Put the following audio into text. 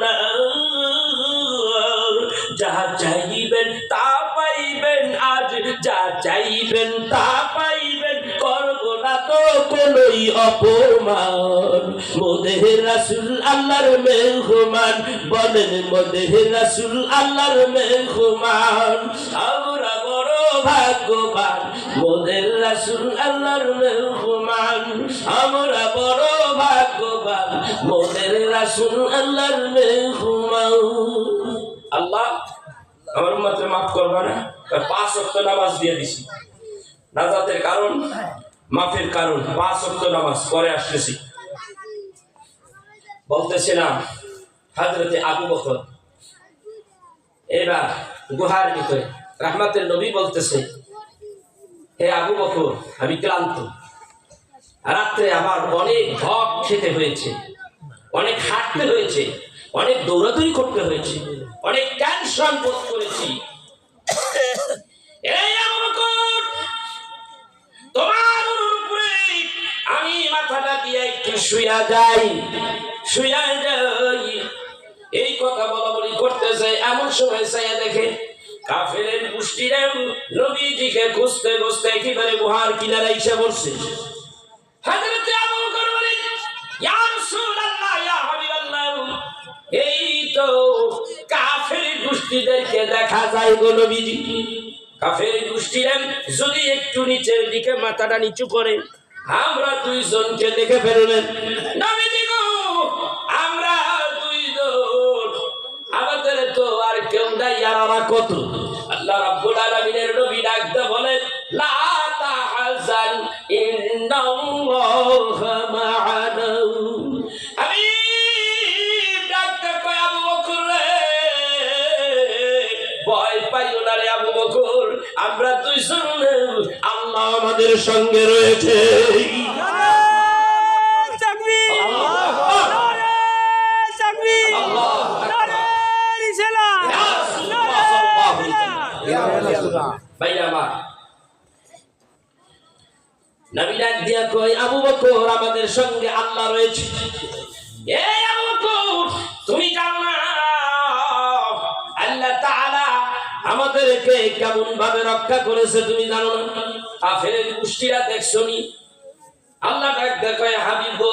না, যা চাইবেন তা পাইবেন, আজ যা চাইবেন তা পাইবেন, করব না তো কোনই অপমান। মোদের রাসূল আল্লাহর মেহমান, বলেন মোদের রাসূল আল্লাহর মেহমান। আমরা বড় ভাগ্যবান, মোদের রাসূল আল্লাহর মেহমান। আমরা বড় ভাগ্যবান, মোদের রাসূল আল্লাহর মেহমান। আল্লাহ আমার উম্মতকে মাফ করবে না। 5 ওয়াক্ত নামাজ দিয়ে দিছি, নাজাতের কারণ, মাফের কারণ। 5 ওয়াক্ত নামাজ পরে আসতেছি। বলতেছিলাম হযরতে আবু বকর এবার গুহার ভিতরে, রাহমাতের নবী বলতেছে, হে আবু বকর আমি ক্লান্ত, রাত্রে আমার অনেক ভোগ খেতে হয়েছে, অনেক হাঁটতে হয়েছে, অনেক দৌড়াদৌড়ি করতে হয়েছে, অনেক টেনশন বোধ করেছি। এই আবু বকর, তোমার উপরে আমি মাথাটা দিয়ে একটু শুয়া যাই। এই কথা বলা বলি করতেছে, এমন সময় চাইয়া দেখে কাফেরের গোষ্ঠীরা নবীজিকে খুঁজতে খুঁজতে একেবারে গুহার কিনারে এসে বসছে। হযরত আবু বকর বলেন, ইয়া রাসূলুল্লাহ, ইয়া হাবিবাল্লাহ, এই তো কাফের গোষ্ঠীদেরকে দেখা যায় গো নবীজি। কাফের গোষ্ঠীরা যদি একটু নিচের দিকে মাথাটা নিচু করে আমরা দুইজনকে দেখে ফেললেন। নবীজি গো, আমরা দুইজন, আমাদের তো আর কেউ নাই, আর আমরা কত? আল্লাহ রাব্বুল আলামিনের নবী ডাকতে বলেন, লা তাহজান ইন্নাল্লাহা মা'ানা। আমি ডাকতে কই আবু বকর রে, ভয় পাইও না রে আবু বকর, আমরা দুইজন, আল্লাহ আমাদের সঙ্গে রয়েছে। নবী ডাক দিয়া কই, আবু বকর আমাদের সঙ্গে আল্লাহ রয়েছে। এই আবু বকর, তুমি জানো না আল্লাহ তাআলা আমাদেরকে কেমন ভাবে রক্ষা করেছে? তুমি জানো না? কাফেরের গোষ্ঠীরা দেখছনি। আল্লাহ ডাক দিয়া কই, হাবিব গো,